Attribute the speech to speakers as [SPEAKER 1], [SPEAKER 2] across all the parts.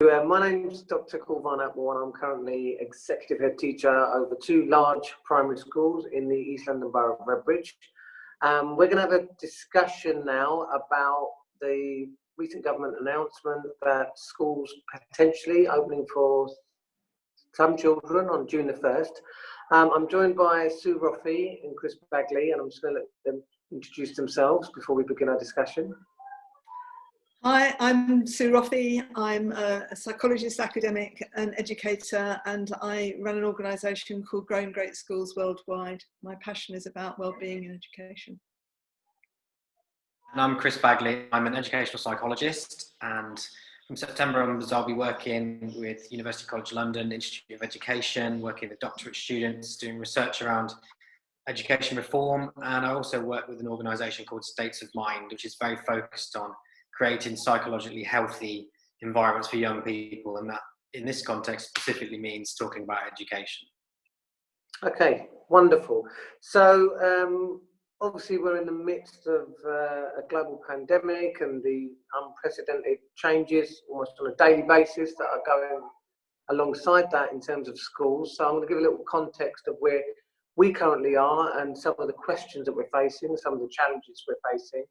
[SPEAKER 1] My name's Dr. Kulvarn Atwal, and I'm currently Executive Head Teacher over 2 large primary schools in the East London Borough of Redbridge. We're going to have a discussion now about the recent government announcement that schools potentially opening for some children on June the 1st. I'm joined by Sue Roffey and Chris Bagley, and I'm just going to let them introduce themselves before we begin our discussion.
[SPEAKER 2] Hi, I'm Sue Roffey. I'm a psychologist, academic and educator, and I run an organisation called Growing Great Schools Worldwide. My passion is about wellbeing in education.
[SPEAKER 3] And I'm Chris Bagley. I'm an educational psychologist, and from September onwards I'll be working with University College London Institute of Education, working with doctorate students, doing research around education reform, and I also work with an organisation called States of Mind, which is very focused on creating psychologically healthy environments for young people, and that in this context specifically means talking about education.
[SPEAKER 1] Okay, wonderful. So obviously we're in the midst of a global pandemic and the unprecedented changes almost on a daily basis that are going alongside that in terms of schools. So I'm going to give a little context of where we currently are and some of the questions that we're facing, some of the challenges we're facing.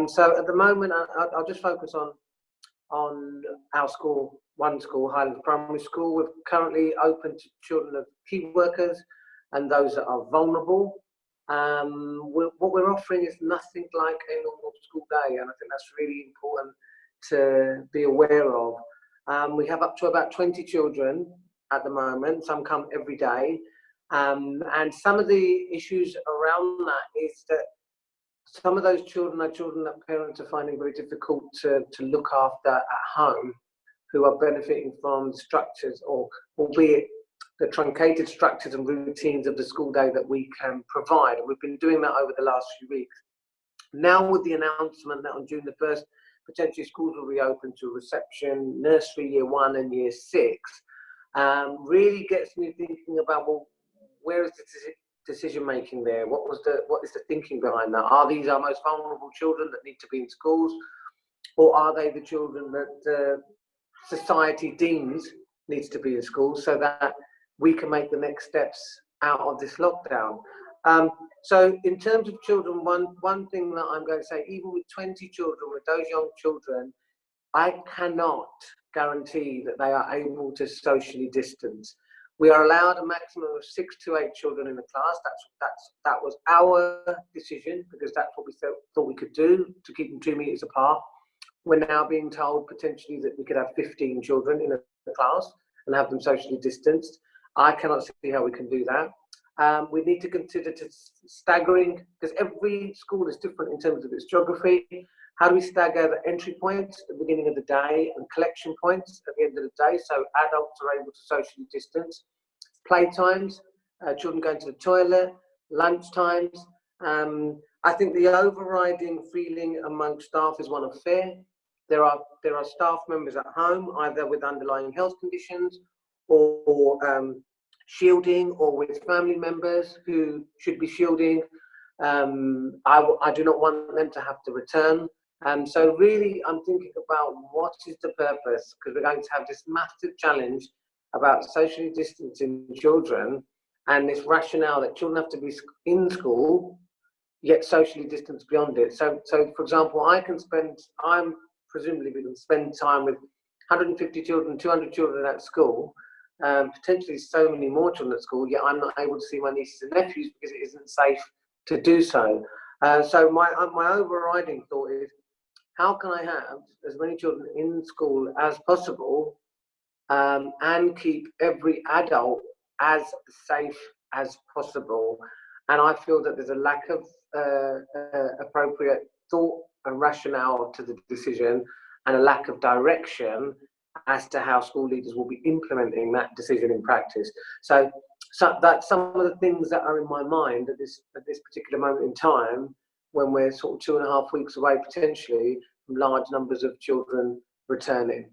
[SPEAKER 1] So at the moment, I'll just focus on our school, one school, Highlands Primary School. We're currently open to children of key workers and those that are vulnerable. What we're offering is nothing like a normal school day, and I think that's really important to be aware of. We have up to about 20 children at the moment. Some come every day. And some of the issues around that is that some of those children are children that parents are finding very difficult to look after at home, who are benefiting from structures, or albeit the truncated structures and routines of the school day that we can provide. And we've been doing that over the last few weeks. Now with the announcement that on June the 1st, potentially schools will reopen to reception, nursery, year 1 and year 6, really gets me thinking about, well, where is the decision making there? What is the thinking behind that? Are these our most vulnerable children that need to be in schools, or are they the children that society deems needs to be in schools so that we can make the next steps out of this lockdown? So in terms of children, one thing that I'm going to say, even with 20 children, with those young children, I cannot guarantee that they are able to socially distance. We are allowed a maximum of 6 to 8 children in a class. That was our decision, because that's what we thought we could do to keep them 2 meters apart. We're now being told potentially that we could have 15 children in a class and have them socially distanced. I cannot see how we can do that. We need to consider staggering, because every school is different in terms of its geography. How do we stagger the entry points at the beginning of the day and collection points at the end of the day, so adults are able to socially distance? Playtimes, children going to the toilet, lunch times. I think the overriding feeling amongst staff is one of fear. There are staff members at home, either with underlying health conditions or shielding, or with family members who should be shielding. I do not want them to have to return. So really, I'm thinking about what is the purpose, because we're going to have this massive challenge about socially distancing children, and this rationale that children have to be in school, yet socially distanced beyond it. So for example, I'm presumably going to spend time with 150 children, 200 children at school, potentially so many more children at school, yet I'm not able to see my nieces and nephews because it isn't safe to do so. So my overriding thought is, how can I have as many children in school as possible, and keep every adult as safe as possible? And I feel that there's a lack of appropriate thought and rationale to the decision, and a lack of direction as to how school leaders will be implementing that decision in practice. So that's some of the things that are in my mind at this particular moment in time, when we're sort of 2.5 weeks away potentially from large numbers of children returning.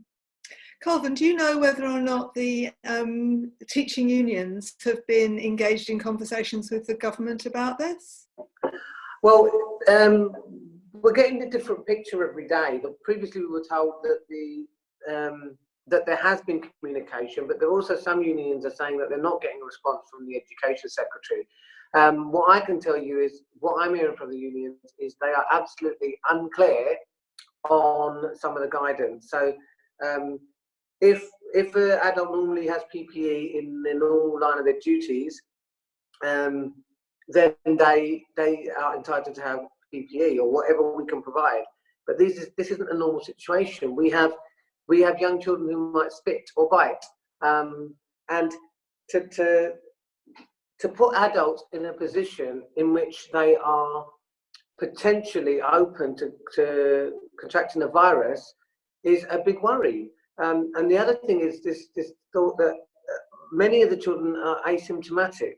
[SPEAKER 2] Kulvarn, do you know whether or not the teaching unions have been engaged in conversations with the government about this?
[SPEAKER 1] Well, we're getting a different picture every day. But previously we were told that the that there has been communication, but there are also some unions are saying that they're not getting a response from the education secretary. What I can tell you is, what I'm hearing from the unions is they are absolutely unclear on some of the guidance. So if an adult normally has PPE in the normal line of their duties, then they are entitled to have PPE or whatever we can provide. But this isn't a normal situation. We have young children who might spit or bite, and to put adults in a position in which they are potentially open to contracting a virus is a big worry. And the other thing is this thought that many of the children are asymptomatic.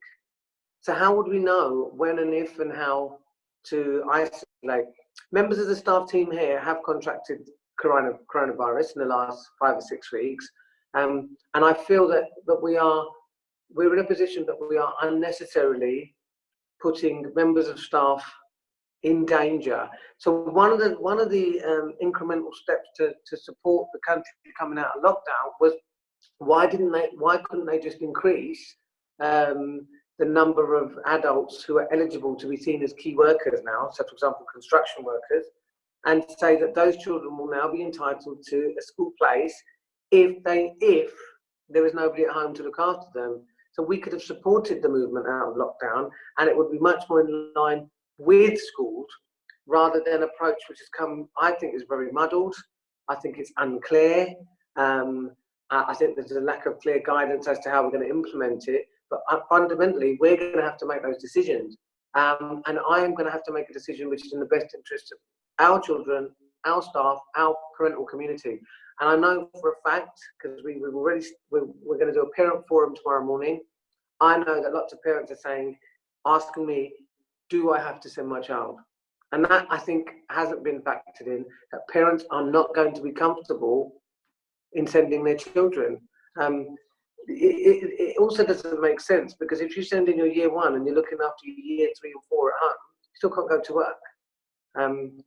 [SPEAKER 1] So how would we know when and if and how to isolate? Members of the staff team here have contracted coronavirus in the last 5 or 6 weeks. And I feel that we're in a position that we are unnecessarily putting members of staff in danger. So one of the incremental steps to support the country coming out of lockdown was, why couldn't they just increase the number of adults who are eligible to be seen as key workers now, so for example construction workers, and say that those children will now be entitled to a school place if there is nobody at home to look after them. So we could have supported the movement out of lockdown, and it would be much more in line with schools, rather than an approach which has come, I think, is very muddled. I think it's unclear. I think there's a lack of clear guidance as to how we're going to implement it. But fundamentally, we're going to have to make those decisions. And I am going to have to make a decision which is in the best interest of our children, our staff, our parental community. And I know for a fact, because we're going to do a parent forum tomorrow morning, I know that lots of parents are asking me, do I have to send my child? And that, I think, hasn't been factored in, that parents are not going to be comfortable in sending their children. It also doesn't make sense, because if you send in your year 1 and you're looking after your year 3 and 4 at home, you still can't go to work.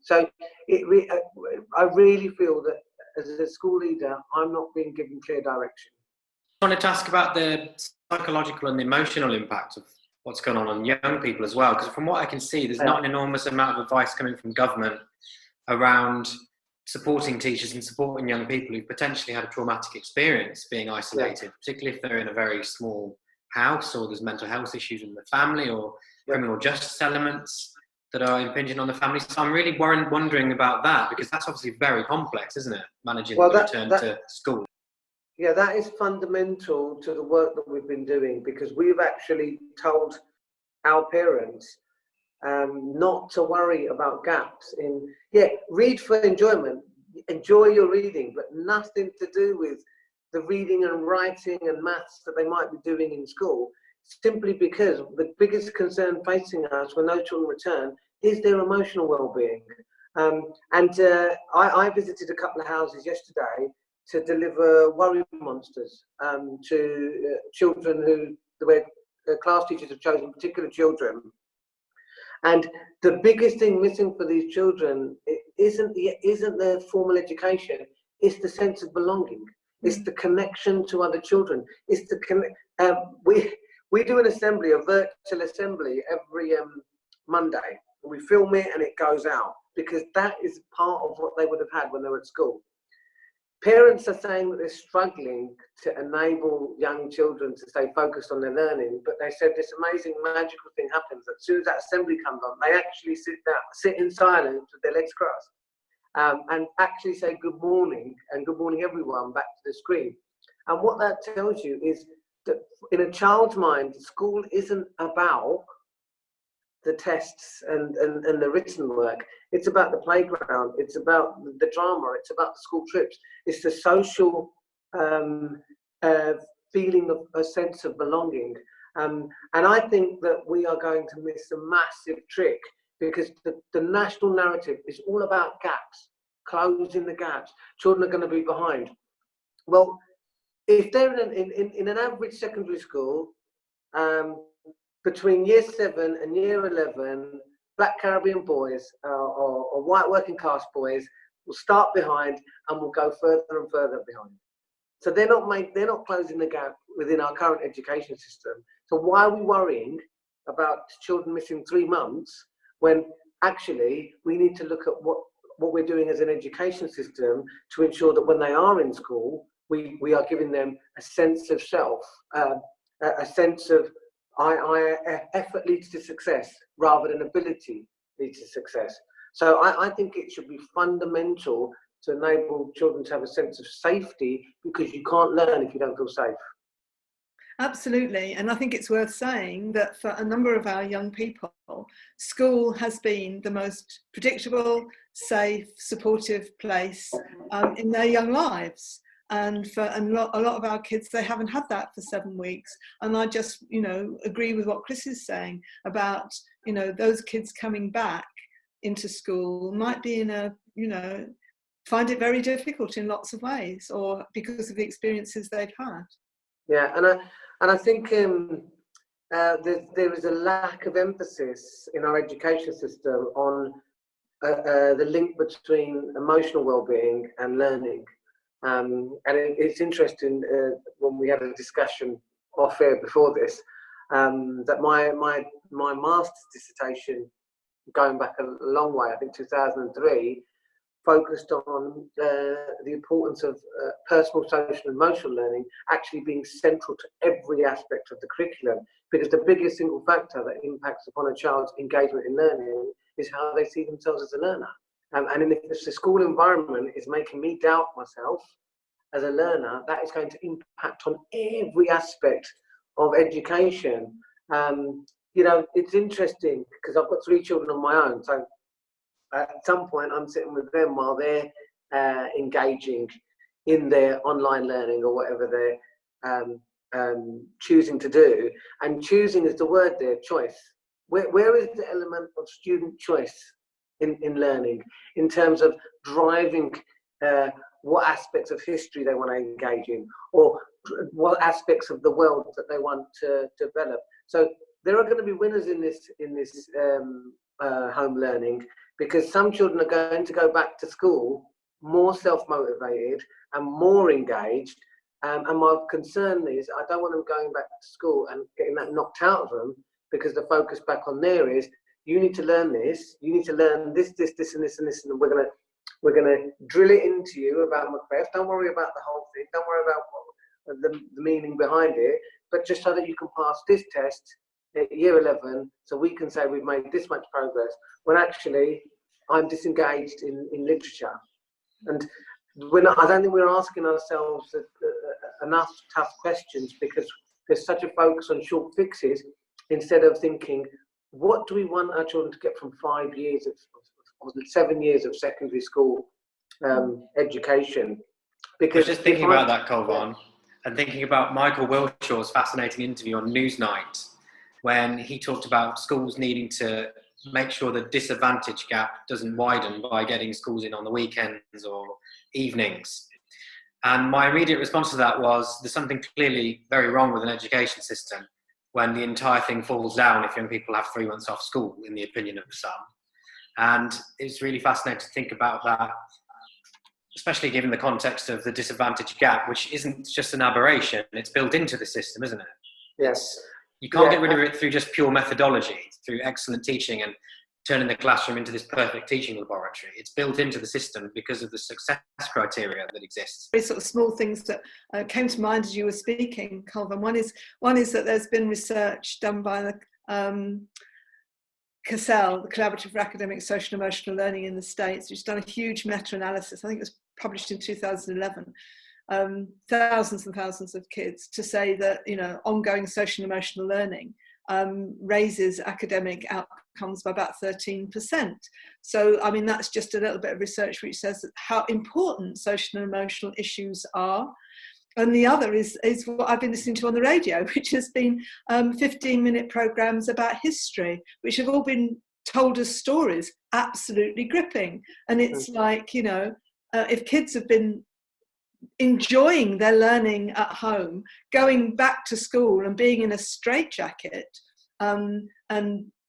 [SPEAKER 1] So I really feel that as a school leader, I'm not being given clear direction.
[SPEAKER 3] I wanted to ask about the psychological and the emotional impact of what's going on young people as well, because from what I can see, there's not an enormous amount of advice coming from government around supporting teachers and supporting young people who've potentially had a traumatic experience being isolated, particularly if they're in a very small house, or there's mental health issues in the family, or criminal justice elements that are impinging on the family. So I'm really wondering about that, because that's obviously very complex, isn't it? Managing the return to school.
[SPEAKER 1] Yeah, that is fundamental to the work that we've been doing, because we've actually told our parents not to worry about gaps in, read for enjoyment, enjoy your reading, but nothing to do with the reading and writing and maths that they might be doing in school, simply because the biggest concern facing us when those children return is their emotional well-being. I visited a couple of houses yesterday to deliver worry monsters to children where class teachers have chosen particular children. And the biggest thing missing for these children isn't the formal education, it's the sense of belonging. It's the connection to other children. It's we do an assembly, a virtual assembly every Monday. We film it and it goes out, because that is part of what they would have had when they were at school. Parents are saying that they're struggling to enable young children to stay focused on their learning, but they said this amazing magical thing happens. As soon as that assembly comes on, they actually sit in silence with their legs crossed, and actually say good morning and good morning everyone back to the screen. And what that tells you is that in a child's mind, school isn't about the tests and the written work. It's about the playground, it's about the drama, it's about the school trips, it's the social feeling of a sense of belonging. And I think that we are going to miss a massive trick, because the national narrative is all about gaps, closing the gaps. Children are going to be behind. Well, if they're in an average secondary school, between year 7 and year 11, Black Caribbean boys or white working class boys will start behind and will go further and further behind. So they're not closing the gap within our current education system. So why are we worrying about children missing 3 months when actually we need to look at what we're doing as an education system to ensure that when they are in school, we are giving them a sense of self, a sense of effort leads to success rather than ability leads to success. So I think it should be fundamental to enable children to have a sense of safety, because you can't learn if you don't feel safe.
[SPEAKER 2] Absolutely. And I think it's worth saying that for a number of our young people, school has been the most predictable, safe, supportive place in their young lives. And for a lot of our kids, they haven't had that for 7 weeks. And I just, agree with what Chris is saying about, those kids coming back into school might be in a, find it very difficult in lots of ways, or because of the experiences they've had.
[SPEAKER 1] Yeah, and I think there is a lack of emphasis in our education system on the link between emotional well-being and learning. And it's interesting when we had a discussion off air before this, that my master's dissertation, going back a long way, I think 2003, focused on the importance of personal, social and emotional learning actually being central to every aspect of the curriculum, because the biggest single factor that impacts upon a child's engagement in learning is how they see themselves as a learner. And if the school environment is making me doubt myself as a learner, that is going to impact on every aspect of education. It's interesting because I've got 3 children of my own, so at some point I'm sitting with them while they're engaging in their online learning or whatever they're choosing to do. And choosing is the word there, choice. Where is the element of student choice in learning, in terms of driving what aspects of history they want to engage in, or what aspects of the world that they want to develop? So there are going to be winners in this home learning, because some children are going to go back to school more self-motivated and more engaged. And my concern is I don't want them going back to school and getting that knocked out of them, because the focus back on there is, you need to learn this, you need to learn this, and this, and we're gonna drill it into you about Macbeth. Don't worry about the whole thing. Don't worry about the meaning behind it, but just so that you can pass this test at year 11, so we can say we've made this much progress, when actually I'm disengaged in literature. And I don't think we're asking ourselves enough tough questions, because there's such a focus on short fixes, instead of thinking, what do we want our children to get from 5 years or 7 years of secondary school education?
[SPEAKER 3] Because just thinking about that, Kulvarn, and thinking about Michael Wilshaw's fascinating interview on Newsnight, when he talked about schools needing to make sure the disadvantage gap doesn't widen by getting schools in on the weekends or evenings. And my immediate response to that was, there's something clearly very wrong with an education system when the entire thing falls down if young people have 3 months off school, in the opinion of some. And it's really fascinating to think about that, especially given the context of the disadvantage gap, which isn't just an aberration, it's built into the system, isn't it?
[SPEAKER 1] Yes.
[SPEAKER 3] You can't get rid of it through just pure methodology, through excellent teaching and turning the classroom into this perfect teaching laboratory. It's built into the system because of the success criteria that exists.
[SPEAKER 2] Very sort of small things that came to mind as you were speaking, Kulvarn. One is that there's been research done by the CASEL, the Collaborative for Academic, Social and Emotional Learning in the States, which has done a huge meta-analysis. I think it was published in 2011. Thousands and thousands of kids, to say that ongoing social and emotional learning raises academic outcomes by about 13%. So I mean, that's just a little bit of research which says how important social and emotional issues are. And the other is what I've been listening to on the radio, which has been 15-minute programs about history, which have all been told as stories, absolutely gripping. And it's like, if kids have been enjoying their learning at home, going back to school and being in a straitjacket, and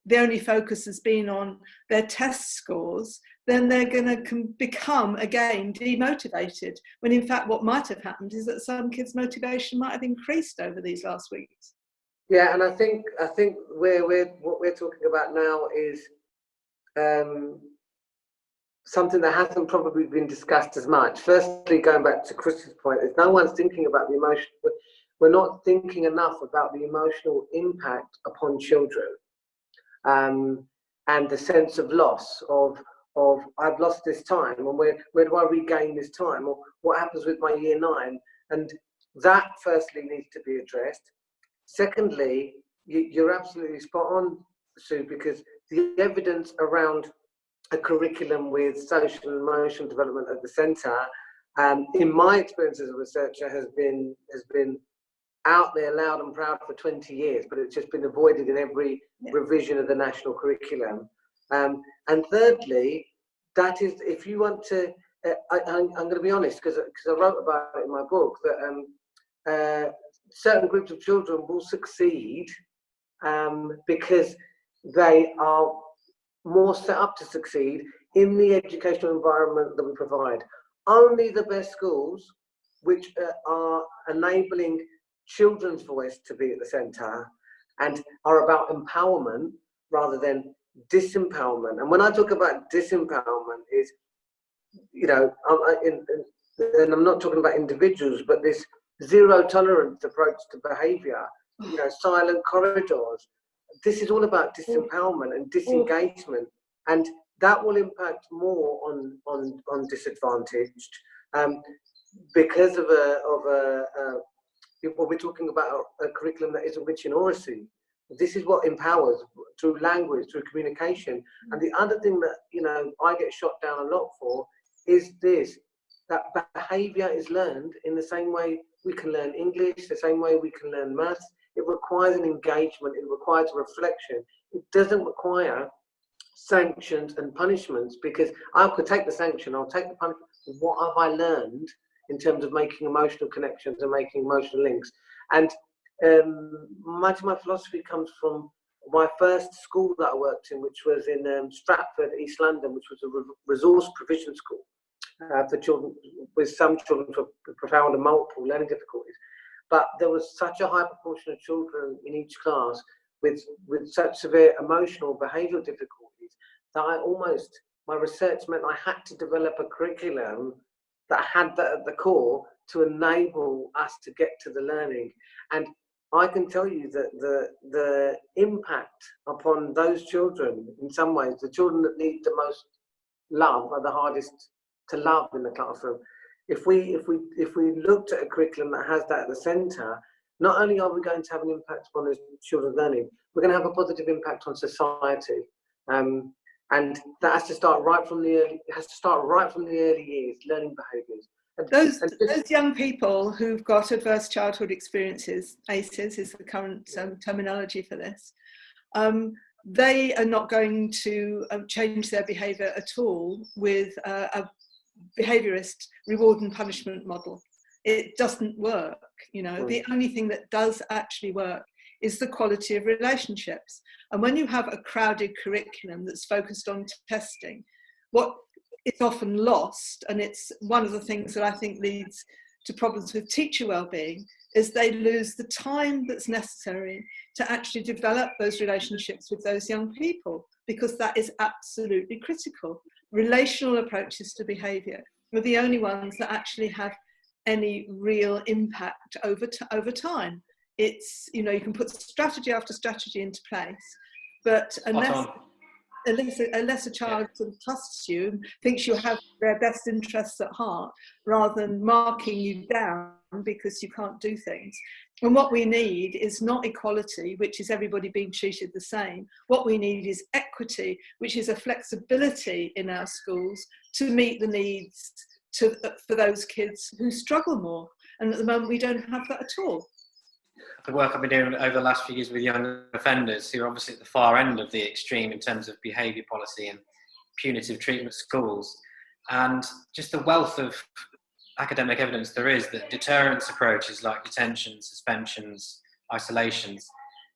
[SPEAKER 2] the only focus has been on their test scores, then they're going to become again demotivated, when in fact what might have happened is that some kids' motivation might have increased over these last weeks.
[SPEAKER 1] Yeah, and I think what we're talking about now is something that hasn't probably been discussed as much. Firstly, going back to Chris's point, is no one's thinking about the emotion. We're not thinking enough about the emotional impact upon children, and the sense of loss of I've lost this time, and where do I regain this time, or what happens with my year 9? And that firstly needs to be addressed. Secondly, you're absolutely spot on, Sue, because the evidence around a curriculum with social and emotional development at the centre, in my experience as a researcher, has been out there loud and proud for 20 years, but it's just been avoided in every revision of the national curriculum. And thirdly, that is, if you want to, I'm going to be honest, because I wrote about it in my book, that certain groups of children will succeed because they are more set up to succeed in the educational environment that we provide. Only the best schools, which are enabling children's voice to be at the centre and are about empowerment rather than disempowerment. And when I talk about disempowerment, is, you know, and I'm not talking about individuals, but this zero tolerance approach to behaviour, you know, silent corridors. This is all about disempowerment and disengagement, and that will impact more on disadvantaged because of we're talking about a curriculum that isn't rich in oracy. This is what empowers through language, through communication. And the other thing that, you know, I get shot down a lot for is this, that behaviour is learned in the same way we can learn English, the same way we can learn maths. It requires an engagement, it requires reflection. It doesn't require sanctions and punishments, because I could take the sanction, I'll take the punishment. What have I learned in terms of making emotional connections and making emotional links? And much of my philosophy comes from my first school that I worked in, which was in Stratford, East London, which was a resource provision school for children, with some children with profound and multiple learning difficulties. But there was such a high proportion of children in each class with such severe emotional behavioural difficulties that my research meant I had to develop a curriculum that had that at the core to enable us to get to the learning. And I can tell you that the impact upon those children, in some ways, the children that need the most love are the hardest to love in the classroom. If we looked at a curriculum that has that at the centre, not only are we going to have an impact upon those children's learning, we're going to have a positive impact on society. And that has to start right from the early years, learning behaviours.
[SPEAKER 2] Those young people who've got adverse childhood experiences, ACEs is the current terminology for this, they are not going to change their behaviour at all with a behaviourist reward and punishment model. It doesn't work, you know. The only thing that does actually work is the quality of relationships. And when you have a crowded curriculum that's focused on testing, what is often lost, and it's one of the things that I think leads to problems with teacher well-being, is they lose the time that's necessary to actually develop those relationships with those young people, because that is absolutely critical. Relational approaches to behaviour are the only ones that actually have any real impact over time. It's, you know, you can put strategy after strategy into place, but unless a child sort of trusts you and thinks you have their best interests at heart, rather than marking you down because you can't do things. And what we need is not equality, which is everybody being treated the same. What we need is equity, which is a flexibility in our schools to meet the needs for those kids who struggle more. And at the moment, we don't have that at all.
[SPEAKER 3] The work I've been doing over the last few years with young offenders, who are obviously at the far end of the extreme in terms of behaviour policy and punitive treatment schools, and just the wealth of academic evidence there is that deterrence approaches like detention, suspensions, isolations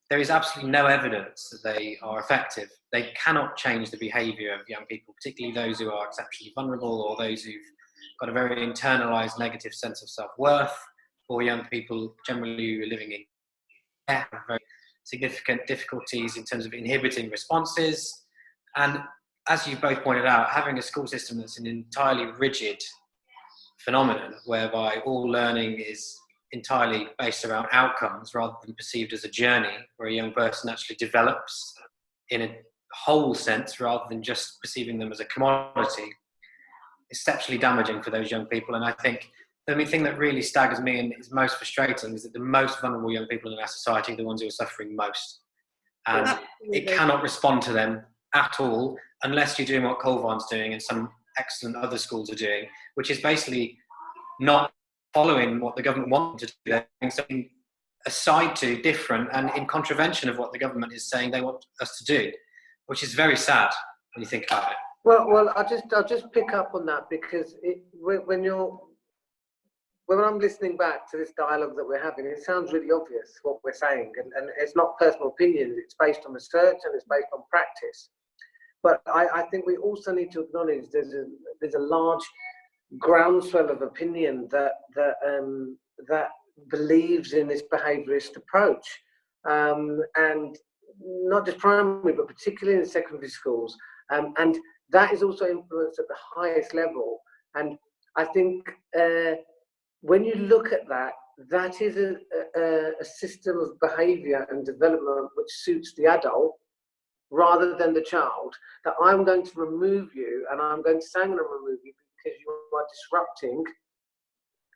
[SPEAKER 3] there is absolutely no evidence that they are effective. They cannot change the behaviour of young people, particularly those who are exceptionally vulnerable or those who've got a very internalised negative sense of self-worth, or young people generally who are living in care, have very significant difficulties in terms of inhibiting responses. And as you both pointed out, having a school system that's an entirely rigid phenomenon, whereby all learning is entirely based around outcomes rather than perceived as a journey where a young person actually develops in a whole sense rather than just perceiving them as a commodity, exceptionally damaging for those young people. And I think the only thing that really staggers me and is most frustrating is that the most vulnerable young people in our society are the ones who are suffering most. And it cannot respond to them at all unless you're doing what Kulvarn's doing and some excellent other schools are doing, which is basically not following what the government wanted to do. They're doing something aside to, different, and in contravention of what the government is saying they want us to do, which is very sad when you think about it.
[SPEAKER 1] Well, I'll just pick up on that, because when I'm listening back to this dialogue that we're having, it sounds really obvious what we're saying, and it's not personal opinions. It's based on research and it's based on practice. But I think we also need to acknowledge there's a large groundswell of opinion that believes in this behaviourist approach, and not just primary, but particularly in secondary schools, and that is also influenced at the highest level. And I think when you look at that, that is a system of behaviour and development which suits the adult rather than the child, that I'm going to remove you, and I'm going to say I'm going to remove you because you are disrupting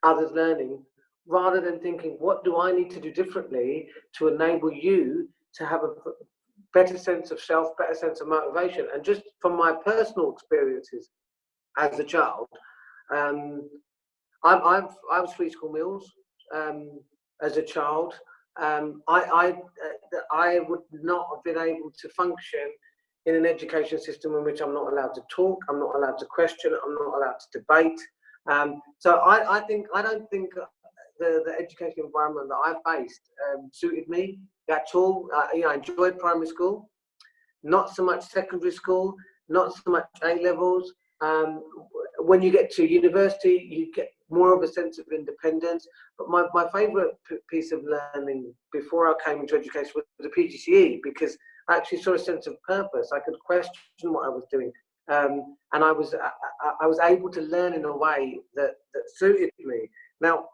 [SPEAKER 1] others' learning, rather than thinking, what do I need to do differently to enable you to have a better sense of self, better sense of motivation. And just from my personal experiences as a child, I was free school meals as a child. I would not have been able to function in an education system in which I'm not allowed to talk, I'm not allowed to question, I'm not allowed to debate. So I don't think the education environment that I faced suited me at all. I enjoyed primary school, not so much secondary school, not so much A-levels. When you get to university, you get more of a sense of independence. But my favourite piece of learning before I came into education was the PGCE, because I actually saw a sense of purpose. I could question what I was doing, and I was able to learn in a way that suited me. Now,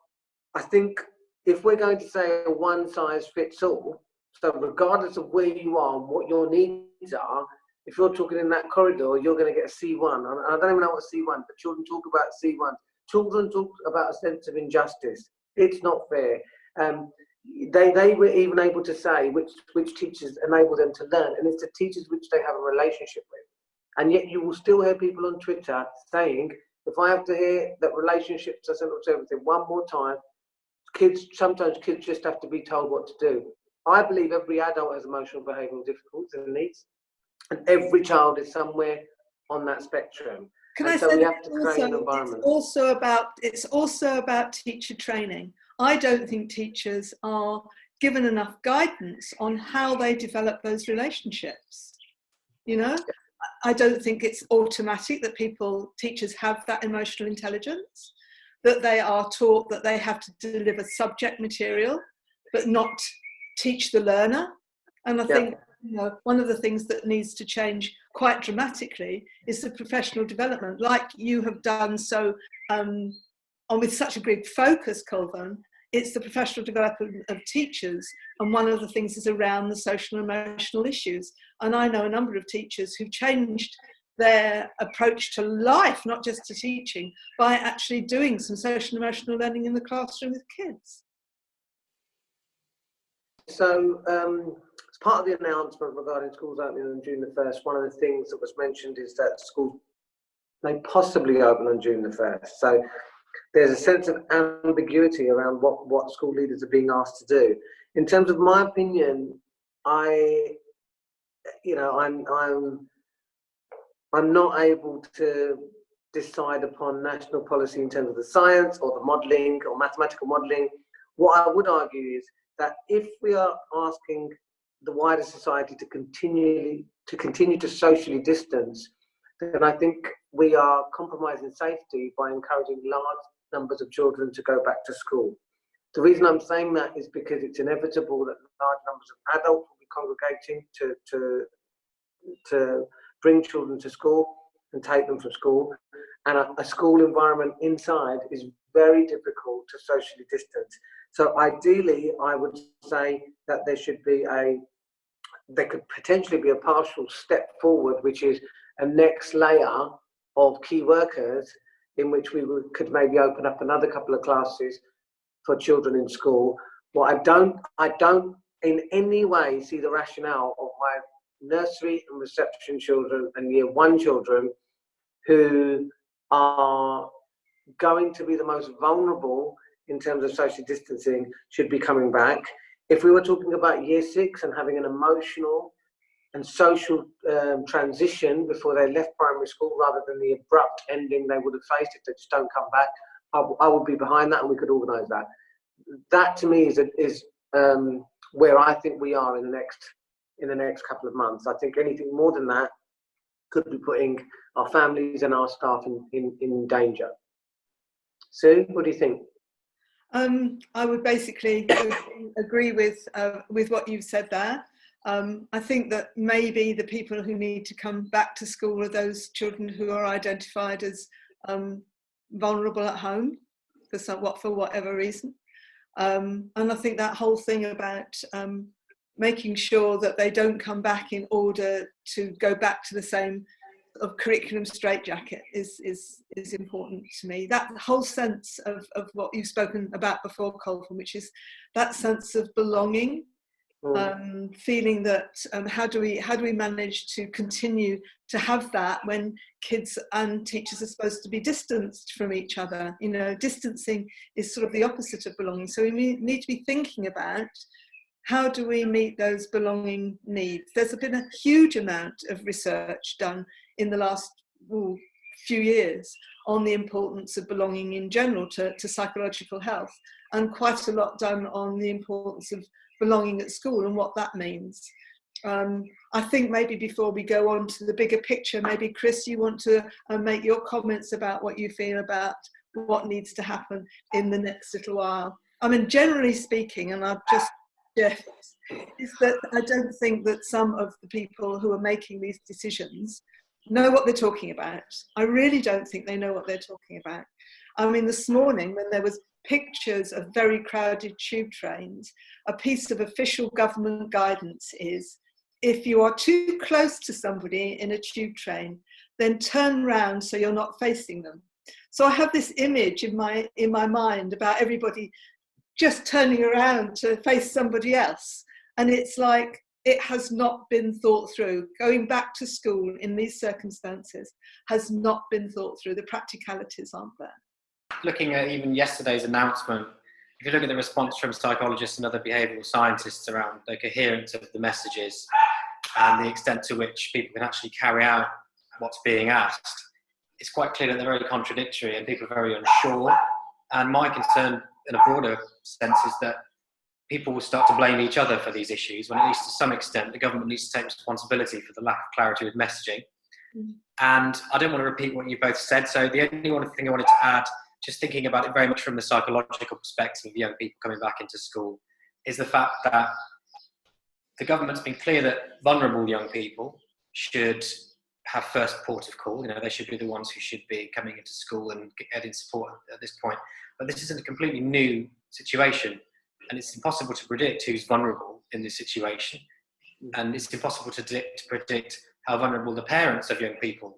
[SPEAKER 1] I think if we're going to say a one size fits all, so regardless of where you are and what your needs are, if you're talking in that corridor, you're going to get a C1. I don't even know what C1, but children talk about C1. Children talk about a sense of injustice. It's not fair. They were even able to say which teachers enable them to learn, and it's the teachers which they have a relationship with. And yet you will still hear people on Twitter saying, if I have to hear that relationships are central to everything one more time, sometimes kids just have to be told what to do. I believe every adult has emotional behavioural difficulties and needs, and every child is somewhere on that spectrum.
[SPEAKER 2] Can
[SPEAKER 1] and
[SPEAKER 2] I
[SPEAKER 1] so
[SPEAKER 2] say
[SPEAKER 1] we have to create an
[SPEAKER 2] also,
[SPEAKER 1] environment.
[SPEAKER 2] it's also about teacher training. I don't think teachers are given enough guidance on how they develop those relationships. You know, I don't think it's automatic that teachers have that emotional intelligence, that they are taught that they have to deliver subject material, but not teach the learner. And I think one of the things that needs to change quite dramatically is the professional development, like you have done so with such a big focus, Kulvarn. It's the professional development of teachers, and one of the things is around the social and emotional issues. And I know a number of teachers who've changed their approach to life, not just to teaching, by actually doing some social and emotional learning in the classroom with kids.
[SPEAKER 1] So, as part of the announcement regarding schools opening on June the 1st, one of the things that was mentioned is that schools may possibly open on June the 1st. So there's a sense of ambiguity around what school leaders are being asked to do. In terms of my opinion, I'm not able to decide upon national policy in terms of the science or the modelling or mathematical modelling. What I would argue is that if we are asking the wider society to continue to socially distance, then I think we are compromising safety by encouraging large numbers of children to go back to school. The reason I'm saying that is because it's inevitable that large numbers of adults will be congregating to bring children to school and take them from school. And a school environment inside is very difficult to socially distance. So ideally, I would say that there could potentially be a partial step forward, which is a next layer of key workers in which could maybe open up another couple of classes for children in school. Well, I don't in any way see the rationale of my nursery and reception children and year one children, who are going to be the most vulnerable in terms of social distancing, should be coming back. If we were talking about year 6 and having an emotional and social transition before they left primary school, rather than the abrupt ending they would have faced if they just don't come back, I would be behind that, and we could organise that. That to me is where I think we are in the next couple of months. I think anything more than that could be putting our families and our staff in danger. Sue, what do you think?
[SPEAKER 2] I would basically agree with what you've said there. I think that maybe the people who need to come back to school are those children who are identified as vulnerable at home for whatever reason. And I think that whole thing about making sure that they don't come back in order to go back to the same of curriculum straitjacket is important to me. That whole sense of what you've spoken about before, Kulvarn, which is that sense of belonging, feeling that how do we manage to continue to have that when kids and teachers are supposed to be distanced from each other? You know, distancing is sort of the opposite of belonging. So we need to be thinking about how do we meet those belonging needs. There's been a huge amount of research done in the last few years on the importance of belonging in general to psychological health, and quite a lot done on the importance of belonging at school and what that means. I think maybe before we go on to the bigger picture, maybe Chris, you want to make your comments about what you feel about what needs to happen in the next little while. I mean, generally speaking, and I've just is that I don't think that some of the people who are making these decisions know what they're talking about. I really don't think they know what they're talking about. I mean, this morning when there was pictures of very crowded tube trains, a piece of official government guidance is, if you are too close to somebody in a tube train, then turn round so you're not facing them. So I have this image in my mind about everybody just turning around to face somebody else. And it's like, it has not been thought through. Going back to school in these circumstances has not been thought through. The practicalities aren't there.
[SPEAKER 3] Looking at even yesterday's announcement, if you look at the response from psychologists and other behavioural scientists around the coherence of the messages and the extent to which people can actually carry out what's being asked, it's quite clear that they're very contradictory and people are very unsure. And my concern in a broader sense is that people will start to blame each other for these issues, when at least to some extent the government needs to take responsibility for the lack of clarity with messaging. And I don't want to repeat what you both said, so the only one thing I wanted to add, just thinking about it very much from the psychological perspective of young people coming back into school, is the fact that the government's been clear that vulnerable young people should have first port of call. You know, they should be the ones who should be coming into school and getting support at this point. But this isn't a completely new situation, and it's impossible to predict who's vulnerable in this situation. And it's impossible to predict how vulnerable the parents of young people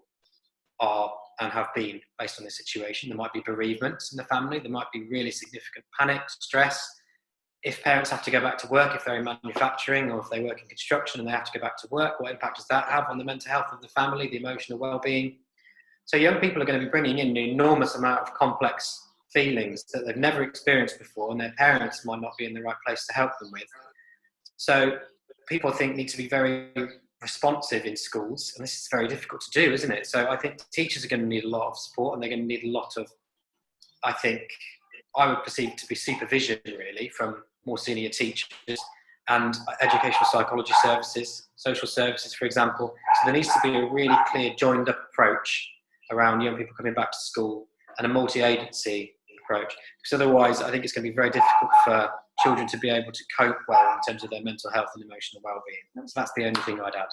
[SPEAKER 3] are and have been based on this situation. There might be bereavements in the family. There might be really significant panic, stress. If parents have to go back to work, if they're in manufacturing or if they work in construction and they have to go back to work, what impact does that have on the mental health of the family, the emotional well-being? So young people are going to be bringing in an enormous amount of complex feelings that they've never experienced before, and their parents might not be in the right place to help them with. So people, I think, need to be very responsive in schools, and this is very difficult to do, isn't it? So I think teachers are going to need a lot of support, and they're going to need a lot of, I think, I would perceive to be supervision really from more senior teachers, and educational psychology services, social services, for example. So there needs to be a really clear joined up approach around young people coming back to school, and a multi-agency approach, because otherwise I think it's going to be very difficult for children to be able to cope well in terms of their mental health and emotional well-being. So that's the only thing I'd add.